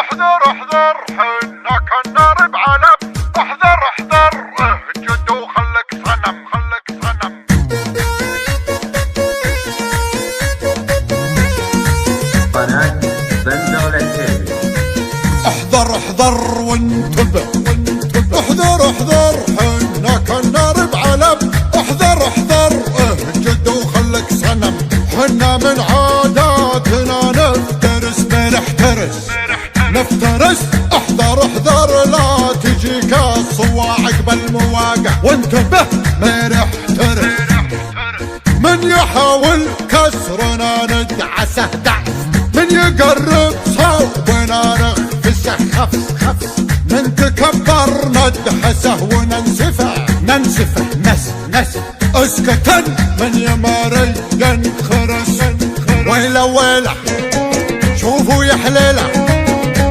احذر احذر حنا كنا بعلب، احذر احذر اهجد وخلك صنم خلك صنم. قناة بندر العتيبي. احذر احذر وانتبه، احذر احذر حنا كنا بعلب، احذر احذر اهجد وخلك صنم. حنا من عاداتنا نفترس بنحترس نفترس، احذر احذر لا تجيك الصواعق بالمواقع، وانتبه ما نحترس. من يحاول كسرنا ندعسه دعس، من يقرب صوبنا نخفسه خفس خفس، من تكبر ندحسه وننسفه ننسفه نس نس. اسكتن من يماري ينخرس، ويلا ويلا شوفوا يا حليله،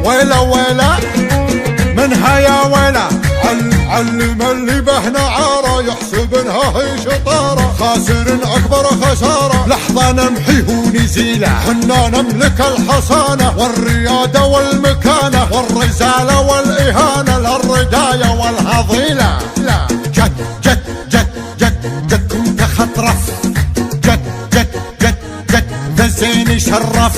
ويلا ويلا منها يا ويلا. علم اللي بهنا عاره يحسب انها هي شطاره، خاسر اكبر خساره لحظه نمحيه ونزيله. حنا نملك الحصانه والرياده والمكانه والرزاله والاهانه، للردايه والهضيله. لا جد جد جد جد جدكم تخطرف، جد جد جد جد ذا شرف.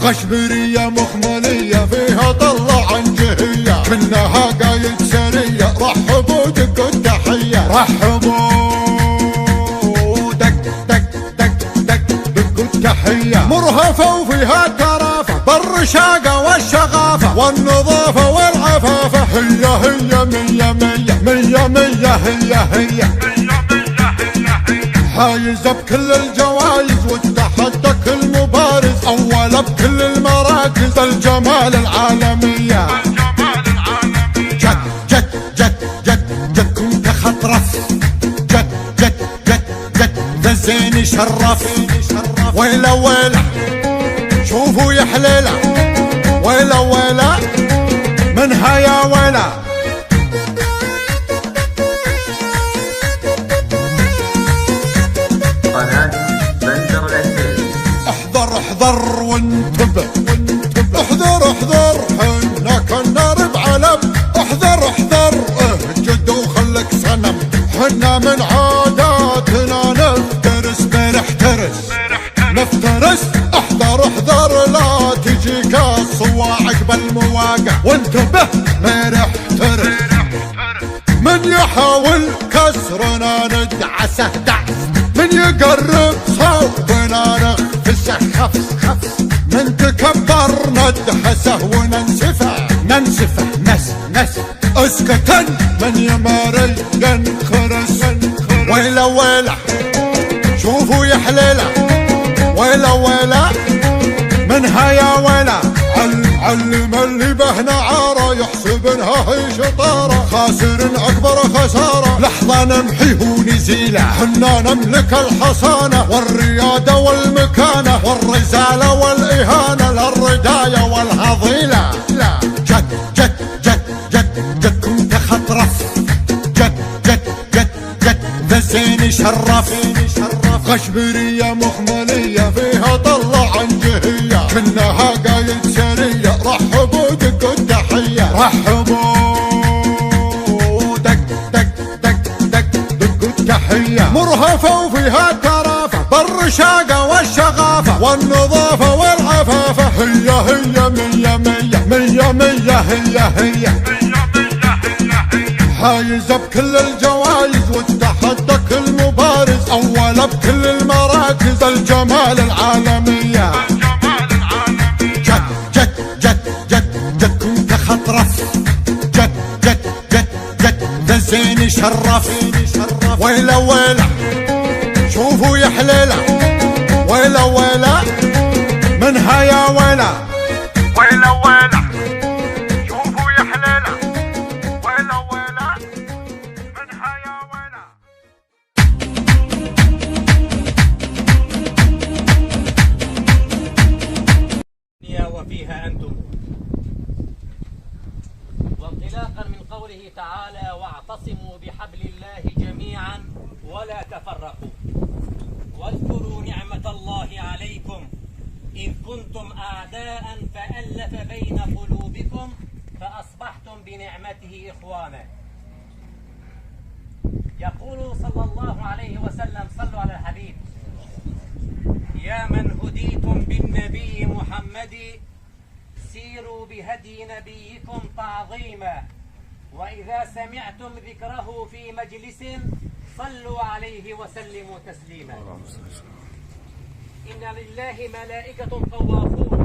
غشبريه مخمليه فيها طلع عن جهيه، كنها قايد سريه. رحبوا دقوا التحيه، رحبوا دق دق دق دق دقوا التحيه. مرهفه وفيها الترافه بالرشاقه والشغافه والنظافه والعفافه. هي هي مية مية مية مية هي هي حايزه بكل الجوائز والتحدى كل مبارز، اول بكل المراكز الجمال العالميه. جد جد جد جد جدكم تخطرف، جد جد جد جد ذا الزين شرف. ويلا ويلا شوفوا يا حليله، ويلا ويلا منها يا ويلا. قناة بندر العتيبي. احذر احذر وانتبه، احذر احذر حنا كنا بعلب، احذر احذر اهجد وخلك صنم. حنا من عاداتنا نفترس بنحترس نفترس، احذر احذر لا تجيك الصواعق بالمواقع، وانتبه ما نحترس. من يحاول كسرنا ندعسه دعس، من يقرب صوبنا نخفسه خفس خفس، من تكبر ندحسه وننسفه ننسفه نس نس. اسكتن من يماري ينخرس، ويلا ويلا شوفوا يا حليله، ويلا ويلا منها يا ويلا. علم اللي بهنا عاره يحسب انها هي شطاره، خاسر اكبر خساره لحظه نمحيه ونزيله. حنا نملك الحصانه والرياده والمكانه والرزاله والاهانه، للردايه والهضيله. لا جد جد جد جد جدكم تخطرف، جد جد جد جد ذا الزين شرف. غشبريه مخمليه فيها طلع عن جهيه، كنها قايد سريه. رحبوا دقوا التحيه، رحبوا دق دق دق دق دقوا التحيه. مرهفه وفيها الترافه بالرشاقه والشغافه والنظافه والعفافه. هي هي مية مية مية مية هي هي حايزه بكل الجوائز والتحدى كل مبارز، اول بكل المراكز الجمال العالميه. جد جد جد جد جدكم تخطرف، جد جد جد جد ذا الزين شرف. ويلا ويلا شوفوا يا حليله، ويلا ويلا منها يا ويلا. ويلا ويلا شوفوا يا حليله، ويلا ويلا منها يا ويلا. وفيها أنتم. وانطلاقا من قوله تعالى: واعتصموا بحبل الله جميعا ولا تفرقوا، واذكروا نعمة الله عليكم إذ كنتم أعداء فألف بين قلوبكم فأصبحتم بنعمته إخوانا. يقول صلى الله عليه وسلم: صلوا على الحبيب: يا من هديتم بالنبي محمد سيروا بهدي نبيكم تعظيما، وإذا سمعتم ذكره في مجلس صلوا عليه وسلموا تسليما. إن لله ملائكة طوافون